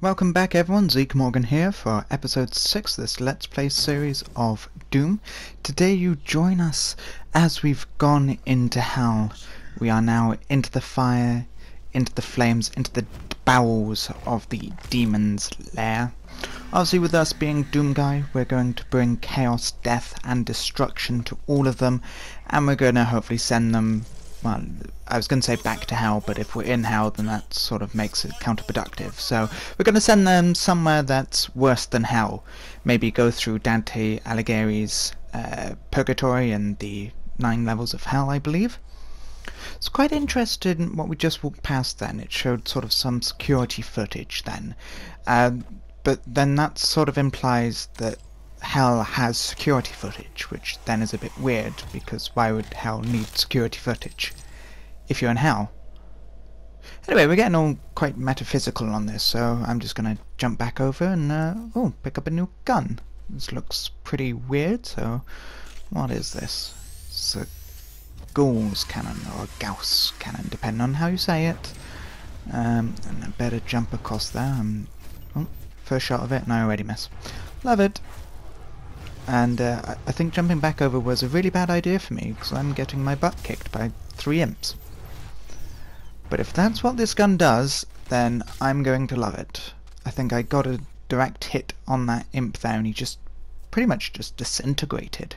Welcome back everyone, Zeke Morgan here for episode 6 of this Let's Play series of Doom. Today you join us as we've gone into hell. We are now into the fire, into the flames, into the bowels of the demon's lair. Obviously with us being Doom Guy, we're going to bring chaos, death and destruction to all of them, and we're going to hopefully send them, well, I was going to say back to hell, but if we're in hell then that sort of makes it counterproductive. So we're going to send them somewhere that's worse than hell. Maybe go through Dante Alighieri's Purgatory and the 9 levels of hell, I believe. It's quite interesting in what we just walked past then. It showed sort of some security footage then. But then that sort of implies that hell has security footage, which then is a bit weird, because why would hell need security footage if you're in hell? Anyway, we're getting all quite metaphysical on this, so I'm just going to jump back over and pick up a new gun. This looks pretty weird, so what is this? It's a Gauss cannon, or a Gauss cannon, depending on how you say it. And I better jump across there. First shot of it, and I already miss. Love it. And I think jumping back over was a really bad idea for me, because I'm getting my butt kicked by 3 imps. But if that's what this gun does, then I'm going to love it. I think I got a direct hit on that imp there, and he just pretty much just disintegrated,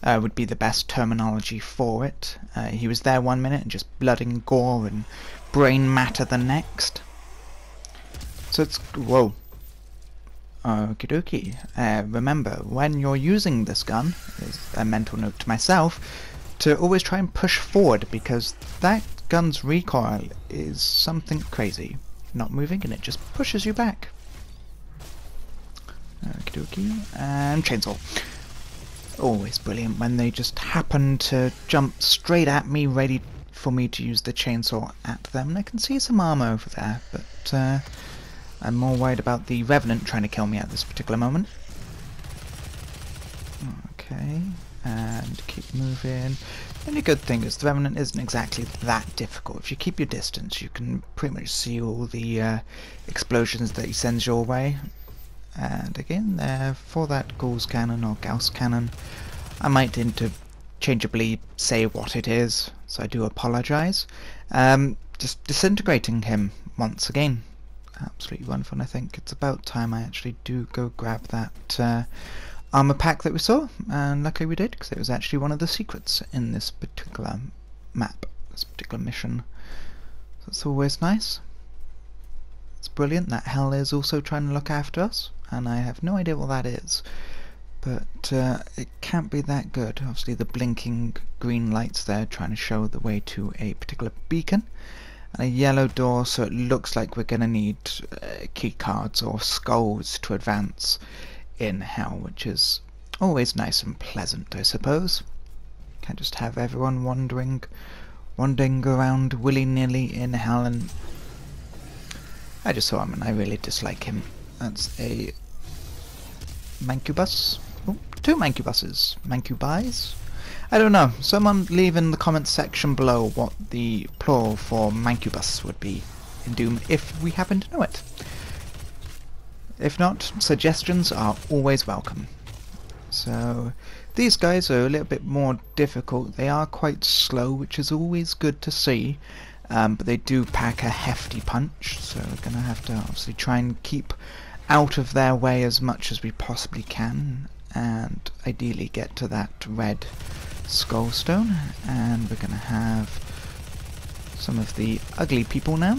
would be the best terminology for it. He was there 1 minute, and just blood and gore and brain matter the next. So it's... whoa. Okie dokie. Remember, when you're using this gun, is a mental note to myself, to always try and push forward, because that gun's recoil is something crazy. Not moving and it just pushes you back. Okie dokie. And chainsaw. Always brilliant when they just happen to jump straight at me, ready for me to use the chainsaw at them. And I can see some armour over there, but I'm more worried about the Revenant trying to kill me at this particular moment. Okay, and keep moving. The only good thing is the Revenant isn't exactly that difficult. If you keep your distance, you can pretty much see all the explosions that he sends your way. And again, for that Gauss cannon or Gauss cannon, I might interchangeably say what it is, so I do apologise. Just disintegrating him once again. Absolutely wonderful, and I think it's about time I actually do go grab that armour pack that we saw, and luckily we did, because it was actually one of the secrets in this particular map, this particular mission. So it's always nice. It's brilliant that hell is also trying to look after us, and I have no idea what that is, but it can't be that good. Obviously the blinking green lights there trying to show the way to a particular beacon. And a yellow door, so it looks like we're going to need key cards or skulls to advance in hell, which is always nice and pleasant, I suppose. Can't just have everyone wandering around willy-nilly in hell. And I just saw him and I really dislike him. That's a Mancubus. Oh, 2 Mancubuses. Mancubis? I don't know. Someone leave in the comments section below what the plural for Mancubus would be in Doom, if we happen to know it. If not, suggestions are always welcome. So these guys are a little bit more difficult. They are quite slow, which is always good to see, but they do pack a hefty punch, so we're going to have to obviously try and keep out of their way as much as we possibly can, and ideally get to that red skullstone. And we're going to have some of the ugly people now.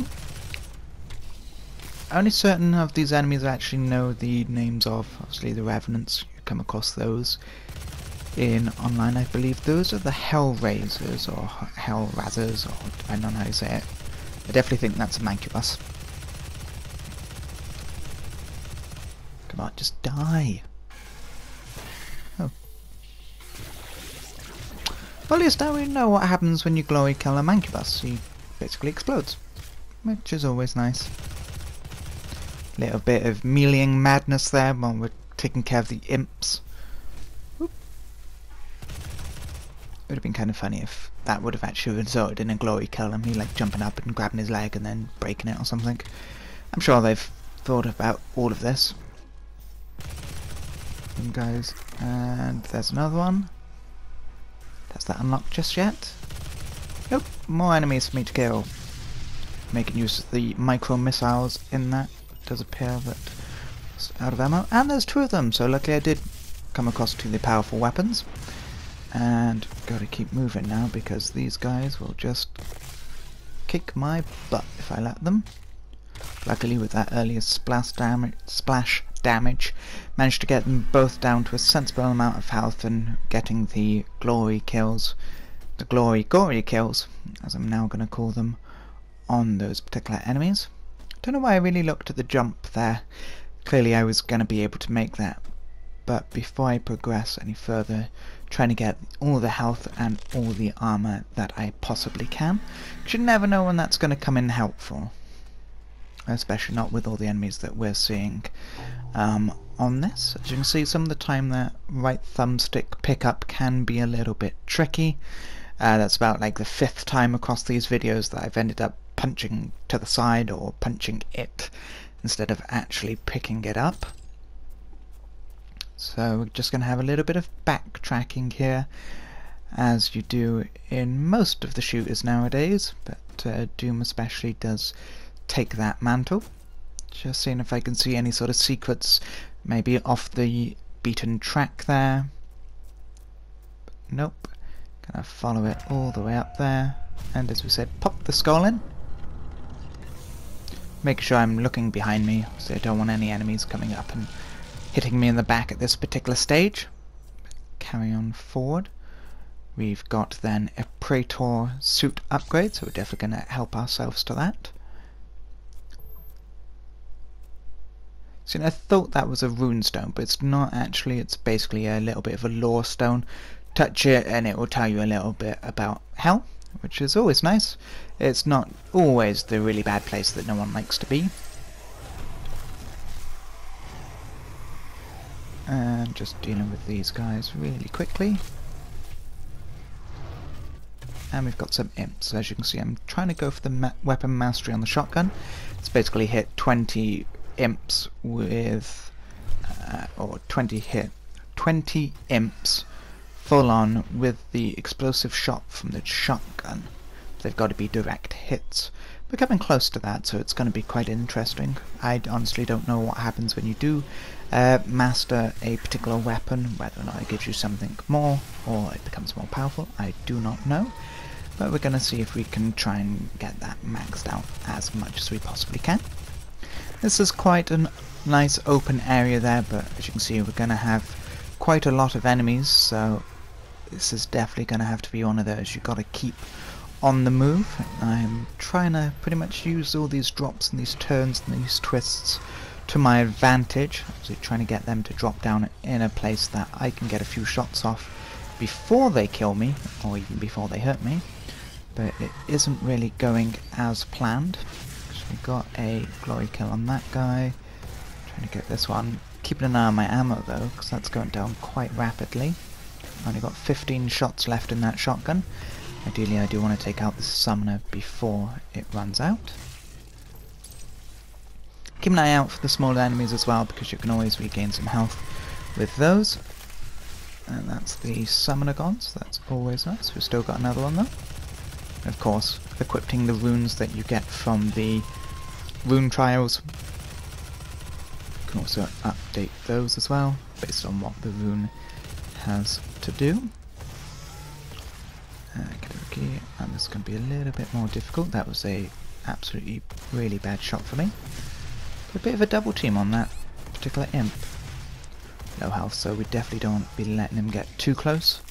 Only certain of these enemies I actually know the names of. Obviously the Revenants, you come across those in online, I believe. Those are the Hellraisers, or Hellrazzers, or I don't know how you say it. I definitely think that's a Mancubus. Come on, just die. Oh. Well, at least now we know what happens when you glory kill a Mancubus. He basically explodes, which is always nice. Little bit of meleeing madness there while we're taking care of the imps. Whoop. It would have been kind of funny if that would have actually resulted in a glory kill and me like jumping up and grabbing his leg and then breaking it or something. I'm sure they've thought about all of this. Them guys, and there's another one. Does that unlock just yet? Nope, more enemies for me to kill. Making use of the micro missiles in that. It does appear that it's out of ammo, and there's 2 of them, so luckily I did come across 2 of the powerful weapons. And gotta keep moving now because these guys will just kick my butt if I let them. Luckily with that earlier splash damage, managed to get them both down to a sensible amount of health and getting the gory kills, as I'm now gonna call them, on those particular enemies. Don't know why I really looked at the jump there. Clearly I was gonna be able to make that. But before I progress any further, trying to get all the health and all the armour that I possibly can. You never know when that's going to come in helpful. Especially not with all the enemies that we're seeing on this. As you can see, some of the time that right thumbstick pickup can be a little bit tricky. That's about like the 5th time across these videos that I've ended up punching to the side or punching it instead of actually picking it up. So we're just going to have a little bit of backtracking here, as you do in most of the shooters nowadays, but Doom especially does take that mantle. Just seeing if I can see any sort of secrets, maybe off the beaten track there. Nope. Gonna follow it all the way up there, and as we said, pop the skull in. Make sure I'm looking behind me, so I don't want any enemies coming up and hitting me in the back at this particular stage. Carry on forward. We've got then a Praetor suit upgrade, so we're definitely going to help ourselves to that. So I thought that was a rune stone, but it's not actually. It's basically a little bit of a lore stone. Touch it and it will tell you a little bit about hell, which is always nice. It's not always the really bad place that no one likes to be. And just dealing with these guys really quickly. And we've got some imps. As you can see, I'm trying to go for the weapon mastery on the shotgun. It's basically hit 20 imps with, or 20 imps full on with the explosive shot from the shotgun. They've got to be direct hits. We're coming close to that, so it's going to be quite interesting. I honestly don't know what happens when you do master a particular weapon, whether or not it gives you something more or it becomes more powerful. I do not know, but we're going to see if we can try and get that maxed out as much as we possibly can. This is quite a nice open area there, but as you can see, we're going to have quite a lot of enemies, so this is definitely going to have to be one of those you've got to keep on the move. I'm trying to pretty much use all these drops and these turns and these twists to my advantage, so trying to get them to drop down in a place that I can get a few shots off before they kill me, or even before they hurt me, but it isn't really going as planned. So we got a glory kill on that guy, trying to get this one, keeping an eye on my ammo though, because that's going down quite rapidly. Only got 15 shots left in that shotgun. Ideally I do want to take out the summoner before it runs out. Keep an eye out for the smaller enemies as well, because you can always regain some health with those. And that's the summoner gone, so that's always nice. We've still got another one though. Of course, equipping the runes that you get from the rune trials. You can also update those as well, based on what the rune has to do. Okay, and this is going to be a little bit more difficult. That was a absolutely really bad shot for me. A bit of a double team on that particular imp. Low health, so we definitely don't want to be letting him get too close.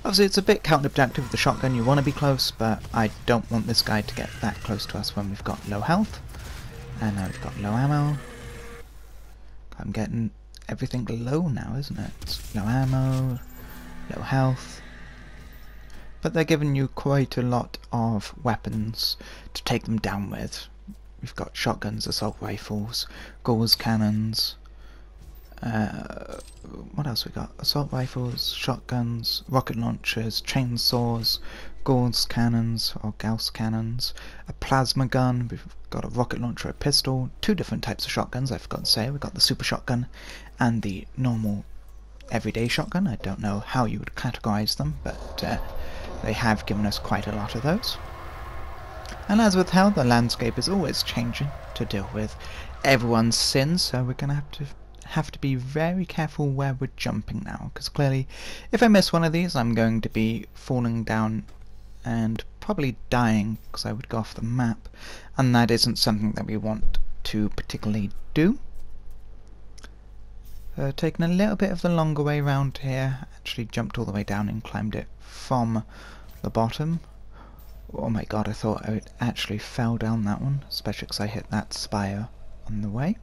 Obviously it's a bit counterproductive with the shotgun, you want to be close, but I don't want this guy to get that close to us when we've got low health. And now we've got low ammo. I'm getting everything low now, isn't it? It's low ammo, low health. But they're giving you quite a lot of weapons to take them down with. We've got shotguns, assault rifles, Gauss cannons, What else we got? Assault rifles, shotguns, rocket launchers, chainsaws, Gauss cannons or Gauss cannons, a plasma gun. We've got a rocket launcher, a pistol, two different types of shotguns. I forgot to say we've got the super shotgun and the normal everyday shotgun. I don't know how you would categorize them, but they have given us quite a lot of those. And as with hell, the landscape is always changing to deal with everyone's sins, so we're going to have to be very careful where we're jumping now, because clearly if I miss one of these I'm going to be falling down and probably dying because I would go off the map, and that isn't something that we want to particularly do. Taking a little bit of the longer way around here, actually jumped all the way down and climbed it from the bottom. Oh my god, I thought I actually fell down that one, especially because I hit that spire on the way.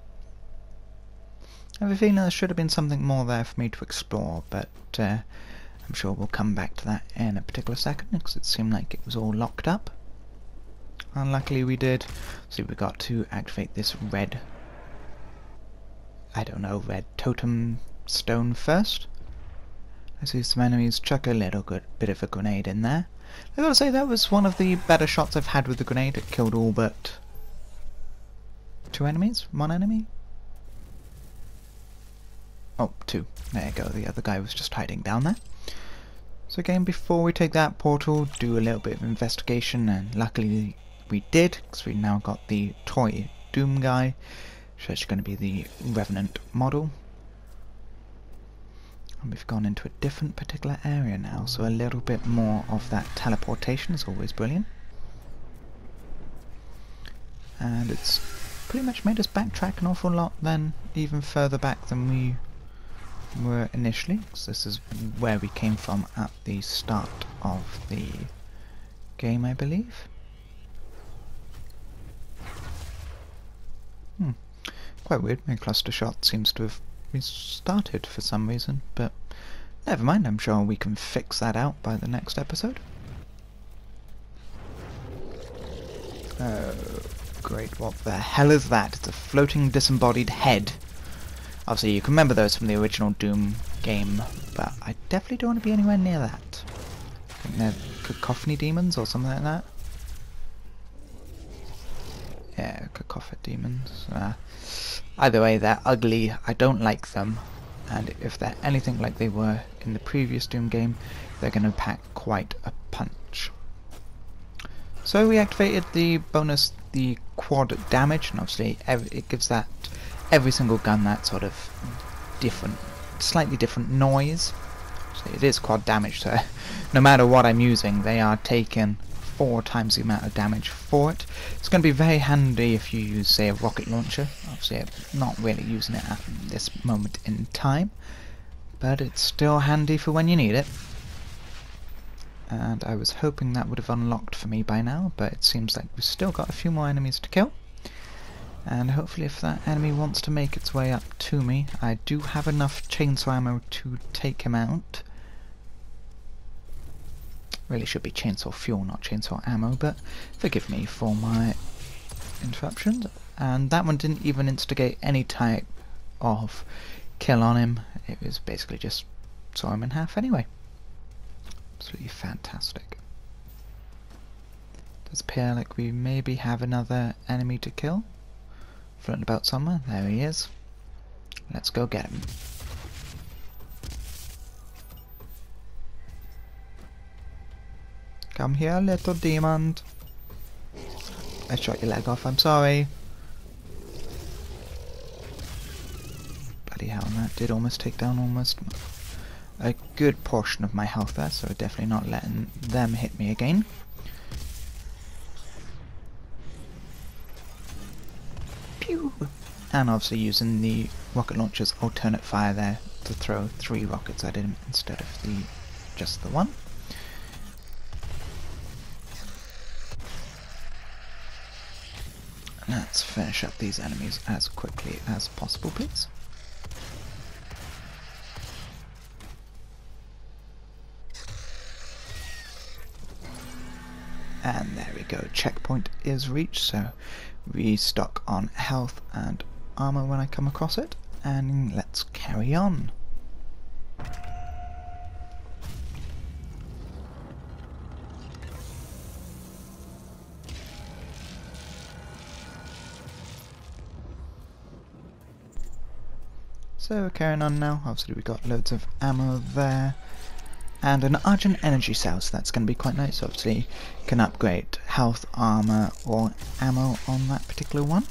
I have a feeling there should have been something more there for me to explore, but I'm sure we'll come back to that in a particular second, because it seemed like it was all locked up. And luckily we did. So we got to activate this red, I don't know, red totem stone first. I see some enemies chuck a little bit of a grenade in there. I gotta say that was one of the better shots I've had with the grenade. It killed all but two enemies? One enemy? Oh, two. There you go. The other guy was just hiding down there. So again, before we take that portal, do a little bit of investigation, and luckily we did, because we now got the toy Doom guy, which is going to be the Revenant model. And we've gone into a different particular area now, so a little bit more of that teleportation is always brilliant. And it's pretty much made us backtrack an awful lot then, even further back than we were initially, because this is where we came from at the start of the game, I believe. Quite weird, my cluster shot seems to have restarted for some reason, but never mind, I'm sure we can fix that out by the next episode. Oh, great, what the hell is that? It's a floating disembodied head. Obviously you can remember those from the original Doom game, but I definitely don't want to be anywhere near that. I think they're cacophony demons or something like that. Yeah, cacophony demons. Either way, they're ugly, I don't like them, and if they're anything like they were in the previous Doom game, they're going to pack quite a punch. So we activated the bonus, the quad damage, and obviously it gives that every single gun that sort of different, slightly different noise. So it is quad damage, so no matter what I'm using, they are taking 4 times the amount of damage for it. It's going to be very handy if you use, say, a rocket launcher. Obviously I'm not really using it at this moment in time, but it's still handy for when you need it. And I was hoping that would have unlocked for me by now, but it seems like we've still got a few more enemies to kill. And hopefully if that enemy wants to make its way up to me, I do have enough chainsaw ammo to take him out. Really should be chainsaw fuel, not chainsaw ammo, but forgive me for my interruptions. And that one didn't even instigate any type of kill on him. It was basically just saw him in half anyway. Absolutely fantastic. Does appear like we maybe have another enemy to kill. Floating about somewhere. There he is. Let's go get him. Come here, little demon. I shot your leg off, I'm sorry. Bloody hell, and that did almost take down almost a good portion of my health there, so definitely not letting them hit me again. Pew! And obviously using the rocket launcher's alternate fire there to throw 3 rockets at him instead of just the one. Let's finish up these enemies as quickly as possible, please. And there we go, checkpoint is reached, so restock on health and armour when I come across it. and let's carry on. So carrying on now, obviously we've got loads of ammo there, and an Argent energy cell, so that's going to be quite nice. Obviously you can upgrade health, armour or ammo on that particular one.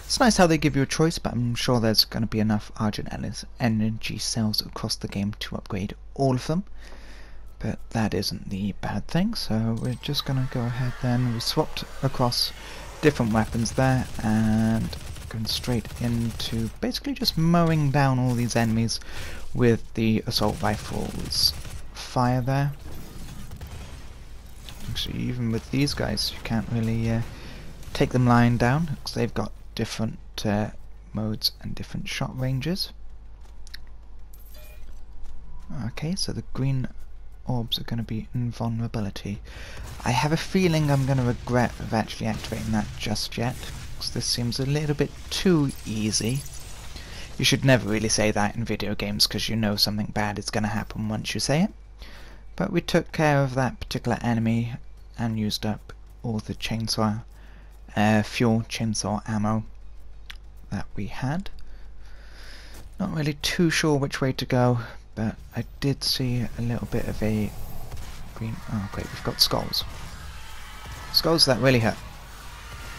It's nice how they give you a choice, but I'm sure there's going to be enough Argent energy cells across the game to upgrade all of them. But that isn't the bad thing, so we're just going to go ahead then. We swapped across different weapons there, and going straight into basically just mowing down all these enemies with the assault rifle's fire there. Actually, even with these guys, you can't really take them lying down, because they've got different modes and different shot ranges. Okay, so the green orbs are going to be invulnerability. I have a feeling I'm going to regret of actually activating that just yet, because this seems a little bit too easy. You should never really say that in video games, because you know something bad is going to happen once you say it. But we took care of that particular enemy and used up all the chainsaw fuel, chainsaw ammo that we had. Not really too sure which way to go, but I did see a little bit of a green... Oh great, we've got skulls. Skulls that really hurt.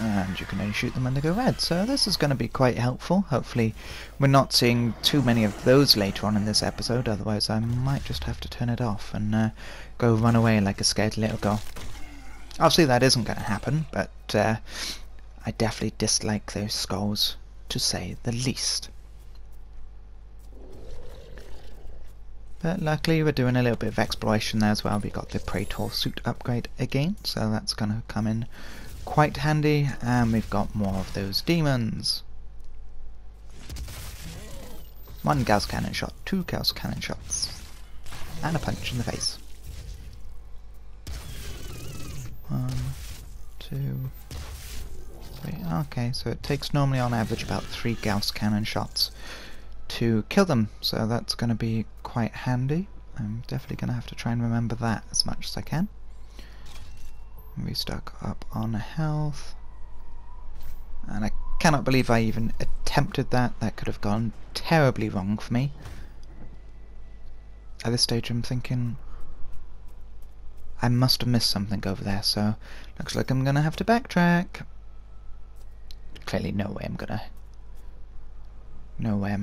And you can only shoot them when they go red, so this is going to be quite helpful. Hopefully we're not seeing too many of those later on in this episode, otherwise I might just have to turn it off and go run away like a scared little girl. Obviously that isn't going to happen, but I definitely dislike those skulls, to say the least. But luckily we're doing a little bit of exploration there as well. We got the Praetor suit upgrade again, so that's going to come in quite handy, and we've got more of those demons. 1 Gauss cannon shot, 2 Gauss cannon shots, and a punch in the face. 1, 2, 3. Okay, so it takes normally on average about 3 Gauss cannon shots to kill them, so that's going to be quite handy. I'm definitely going to have to try and remember that as much as I can. We stuck up on health, and I cannot believe I even attempted that. That could have gone terribly wrong for me. At this stage I'm thinking I must have missed something over there, so looks like I'm gonna have to backtrack. Clearly no way am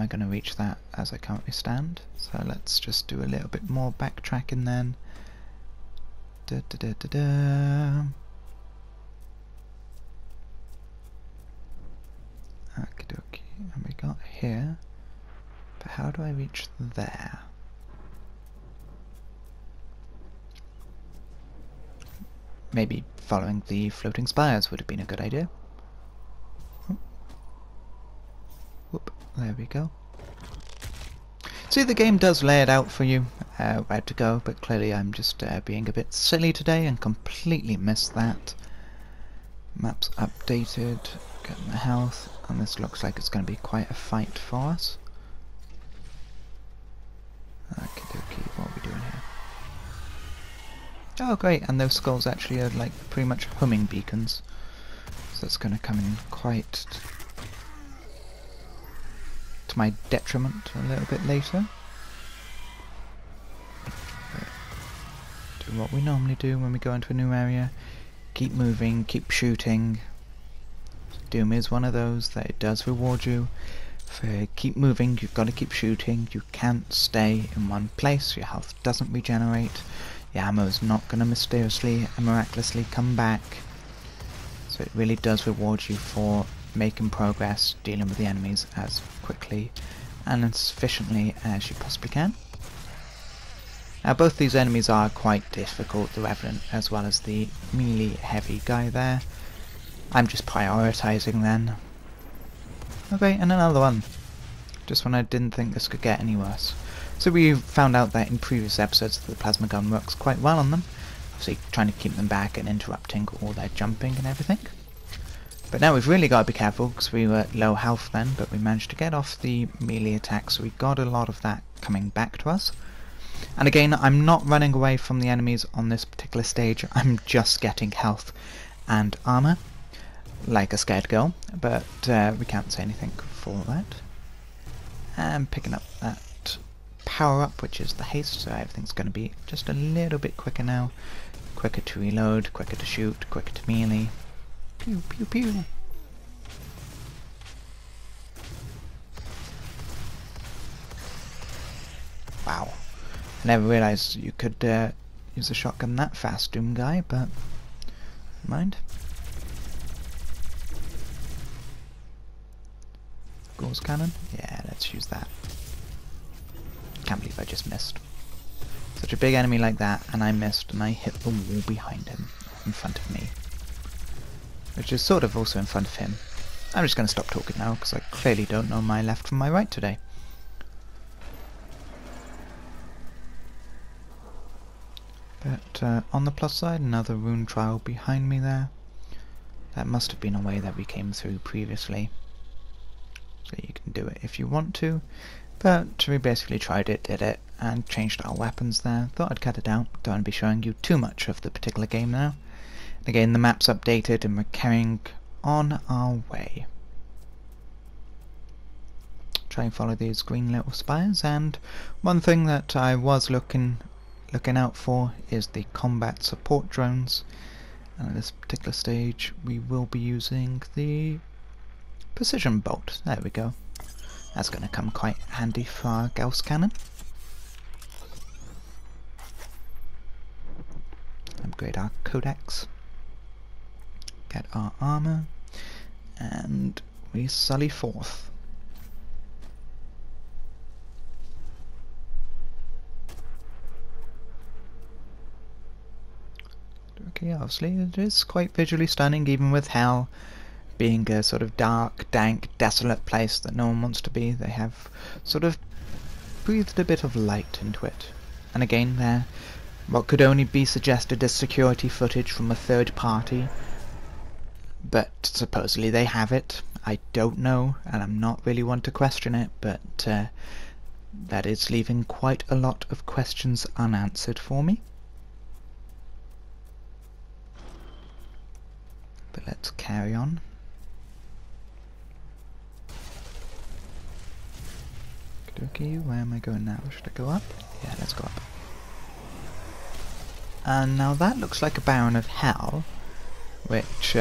I gonna reach that as I currently stand, so let's just do a little bit more backtracking then. Da, da, da, da, da. Okie dokie, and we got here, but how do I reach there? Maybe following the floating spires would have been a good idea. Whoop, there we go. See, the game does lay it out for you where to go, but clearly I'm just being a bit silly today and completely missed that. Map's updated, getting the health, and this looks like it's going to be quite a fight for us. Okie dokie, what are we doing here? Oh great, and those skulls actually are like pretty much homing beacons, so that's going to come in quite to my detriment a little bit later. But do what we normally do when we go into a new area. Keep moving, keep shooting. Doom is one of those that it does reward you for keep moving. You've got to keep shooting. You can't stay in one place. Your health doesn't regenerate. Your ammo's not going to mysteriously and miraculously come back. So it really does reward you for making progress, dealing with the enemies as quickly and as efficiently as you possibly can. Now both these enemies are quite difficult, the Revenant as well as the melee heavy guy there. I'm just prioritising then. Okay, and another one. Just when I didn't think this could get any worse. So we found out that in previous episodes that the plasma gun works quite well on them. Obviously trying to keep them back and interrupting all their jumping and everything. But now we've really got to be careful, because we were low health then, but we managed to get off the melee attack, so we got a lot of that coming back to us. And again, I'm not running away from the enemies on this particular stage, I'm just getting health and armour, like a scared girl, but we can't say anything for that. And picking up that power up, which is the haste, so everything's going to be just a little bit quicker now. Quicker to reload, quicker to shoot, quicker to melee. Pew pew pew. Wow. I never realised you could use a shotgun that fast, Doom guy, but never mind. Gauss cannon? Yeah, let's use that. Can't believe I just missed. Such a big enemy like that, and I missed, and I hit the wall behind him, in front of me. Which is sort of also in front of him. I'm just going to stop talking now, because I clearly don't know my left from my right today. But on the plus side, another rune trial behind me there. That must have been a way that we came through previously. So you can do it if you want to. But we basically tried it, did it, and changed our weapons there. Thought I'd cut it out. Don't want to be showing you too much of the particular game now. Again, the map's updated and we're carrying on our way. Try and follow these green little spires, and one thing that I was looking out for is the combat support drones. And at this particular stage we will be using the precision bolt. There we go. That's going to come quite handy for our Gauss cannon. Upgrade our codex. Get our armour, and we sally forth. Okay, obviously it is quite visually stunning, even with hell being a sort of dark, dank, desolate place that no one wants to be. They have sort of breathed a bit of light into it. And again, there, what could only be suggested as security footage from a third party. But supposedly they have it. I don't know, and I'm not really one to question it, but that is leaving quite a lot of questions unanswered for me. But let's carry on. Okay, where am I going now? Should I go up? Yeah, let's go up. And now that looks like a Baron of Hell, which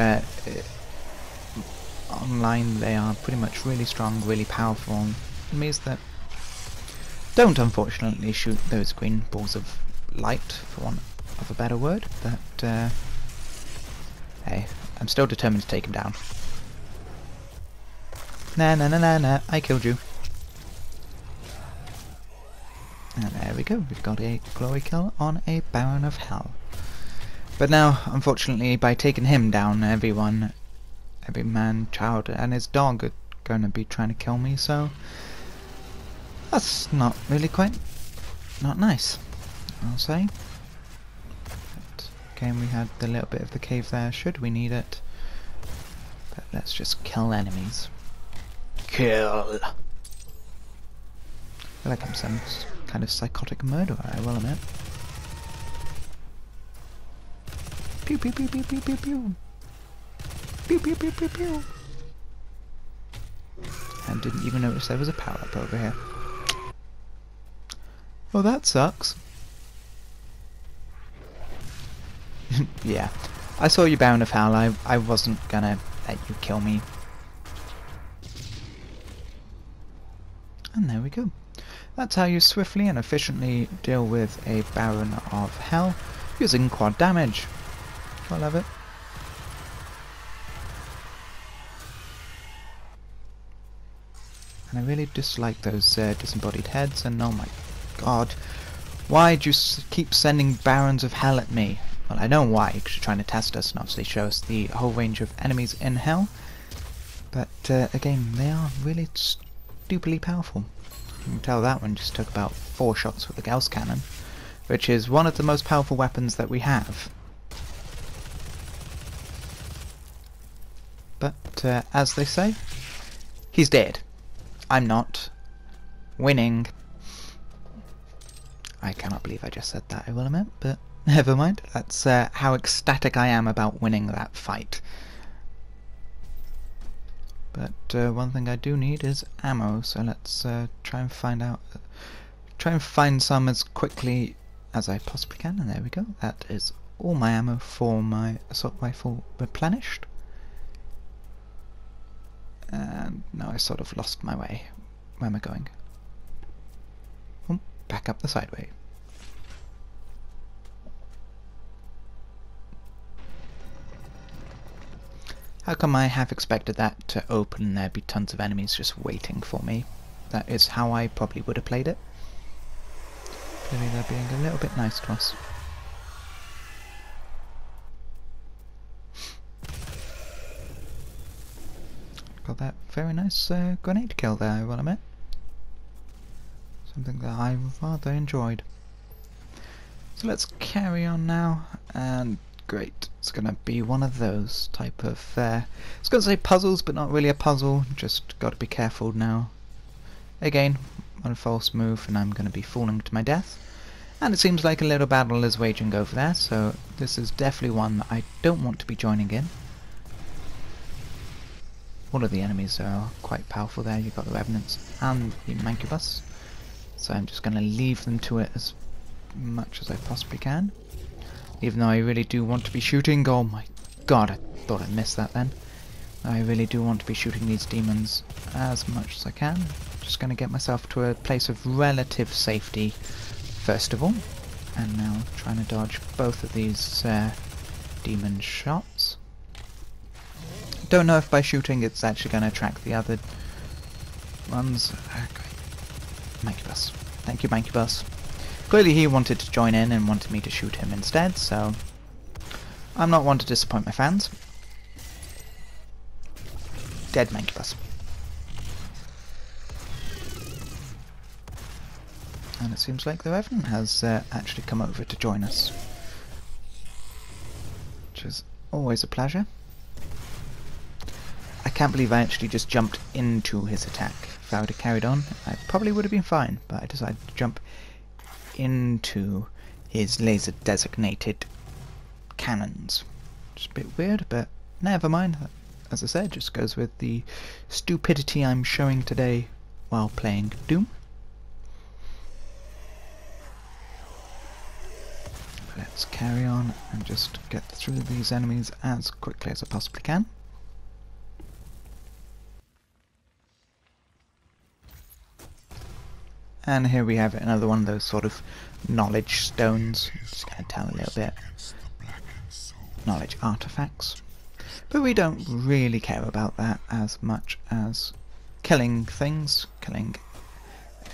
online they are pretty much really strong, really powerful enemies that don't unfortunately shoot those green balls of light, for want of a better word, but hey, I'm still determined to take him down. Nah, I killed you. And there we go, we've got a glory kill on a Baron of Hell. But now, unfortunately, by taking him down, every man, child, and his dog are going to be trying to kill me, so that's not really not nice, I'll say. But again, we had the little bit of the cave there, should we need it. But let's just kill enemies. Kill! I feel like I'm some kind of psychotic murderer, I will admit. Pew pew pew pew pew pew pew. Pew pew pew pew pew. And didn't even notice there was a power up over here. Well, that sucks. Yeah, I saw you, Baron of Hell. I wasn't gonna let you kill me. And there we go. That's how you swiftly and efficiently deal with a Baron of Hell using quad damage. I love it. And I really dislike those disembodied heads, and oh my god, why do you keep sending Barons of Hell at me? Well, I know why, because you're trying to test us and obviously show us the whole range of enemies in Hell. But again, they are really stupidly powerful. You can tell that one just took about 4 shots with the Gauss cannon, which is one of the most powerful weapons that we have. But as they say, he's dead. I'm not winning. I cannot believe I just said that, I will admit, but never mind. That's how ecstatic I am about winning that fight. But one thing I do need is ammo, so let's try and find some as quickly as I possibly can. And there we go. That is all my ammo for my assault rifle replenished. And now I sort of lost my way. Where am I going? Oh, back up the sideway. How come I have expected that to open and there'd be tons of enemies just waiting for me? That is how I probably would have played it. Clearly they're being a little bit nice to us. Got that very nice grenade kill there, I will admit. Something that I rather enjoyed. So let's carry on now, and great, it's gonna be one of those type of it's gonna say puzzles, but not really a puzzle, just gotta be careful now. Again, one false move and I'm gonna be falling to my death. And it seems like a little battle is waging over there, so this is definitely one that I don't want to be joining in. All of the enemies are quite powerful there. You've got the Revenants and the Mancubus, so I'm just going to leave them to it as much as I possibly can. Even though I really do want to be shooting. Oh my god, I thought I missed that then. I really do want to be shooting these demons as much as I can. Just going to get myself to a place of relative safety first of all, and now trying to dodge both of these demon shots. Don't know if by shooting it's actually going to attract the other ones. Okay. Mancubus. Thank you, Mancubus. Clearly he wanted to join in and wanted me to shoot him instead, so I'm not one to disappoint my fans. Dead Mancubus. And it seems like the Revenant has actually come over to join us, which is always a pleasure. I can't believe I actually just jumped into his attack. If I would have carried on, I probably would have been fine, but I decided to jump into his laser designated cannons. Just a bit weird, but never mind. As I said, just goes with the stupidity I'm showing today while playing Doom. Let's carry on and just get through these enemies as quickly as I possibly can. And here we have another one of those sort of knowledge stones. Just going to tell a little bit. Knowledge artifacts. But we don't really care about that as much as killing things, killing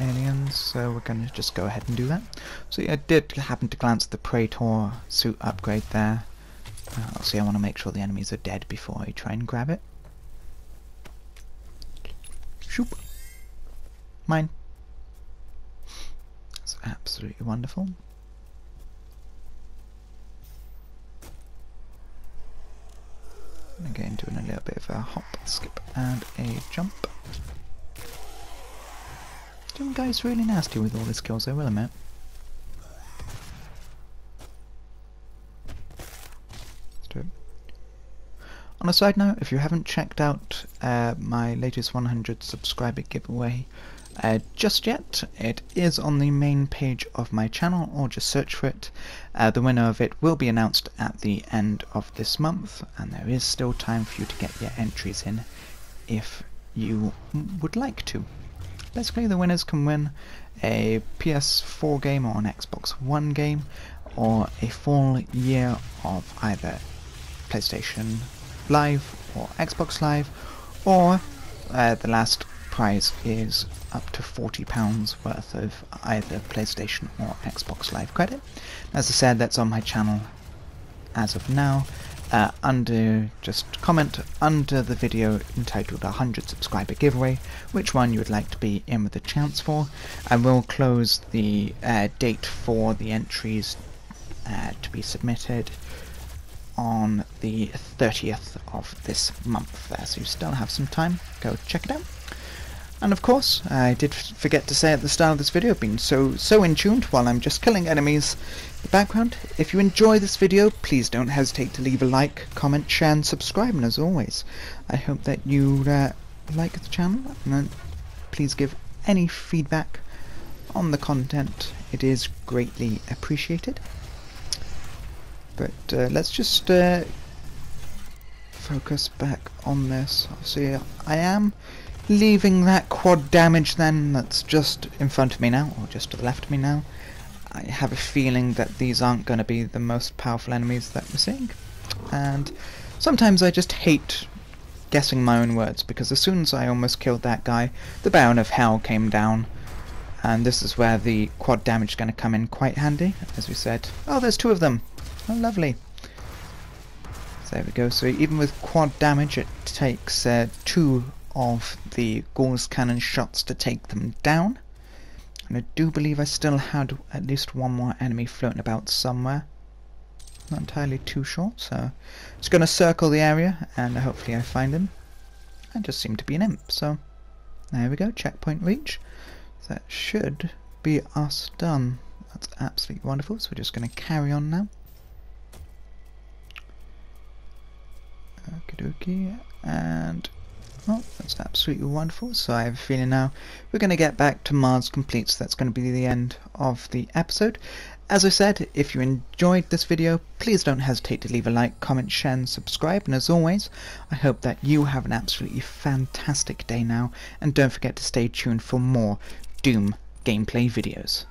aliens, so we're going to just go ahead and do that. So yeah, I did happen to glance at the Praetor suit upgrade there. Obviously I want to make sure the enemies are dead before I try and grab it. Shoop. Mine. That's absolutely wonderful. And again doing a little bit of a hop, skip and a jump. Some guy's really nasty with all his kills, I will admit. Let's do it. On a side note, if you haven't checked out my latest 100 subscriber giveaway just yet, it is on the main page of my channel, or just search for it. The winner of it will be announced at the end of this month, and there is still time for you to get your entries in if you would like to. Basically, the winners can win a PS4 game or an Xbox One game, or a full year of either PlayStation Live or Xbox Live, or the last prize is up to £40 worth of either PlayStation or Xbox Live credit. As I said, that's on my channel as of now. Just comment under the video entitled 100 subscriber giveaway which one you would like to be in with a chance for, and we'll close the date for the entries to be submitted on the 30th of this month there, so you still have some time. Go check it out. And of course, I did forget to say at the start of this video, I've been so in tuned while I'm just killing enemies in the background. If you enjoy this video, please don't hesitate to leave a like, comment, share and subscribe. And as always, I hope that you like the channel, and please give any feedback on the content. It is greatly appreciated. But let's just focus back on this. Obviously, I am leaving that quad damage then that's just in front of me now, or just to the left of me now. I have a feeling that these aren't going to be the most powerful enemies that we're seeing. And sometimes I just hate guessing my own words, because as soon as I almost killed that guy, the Baron of Hell came down. And this is where the quad damage is going to come in quite handy, as we said. Oh, there's two of them! Oh, lovely. So there we go. So even with quad damage, it takes two of the Gauss cannon shots to take them down. And I do believe I still had at least one more enemy floating about somewhere. Not entirely too sure, so just going to circle the area and hopefully I find him. I just seem to be an imp, so there we go, checkpoint reach. So that should be us done. That's absolutely wonderful, so we're just going to carry on now. Okie dokie, and oh, that's absolutely wonderful. So I have a feeling now we're going to get back to Mars complete, so that's going to be the end of the episode. As I said, if you enjoyed this video, please don't hesitate to leave a like, comment, share and subscribe. And as always, I hope that you have an absolutely fantastic day now, and don't forget to stay tuned for more Doom gameplay videos.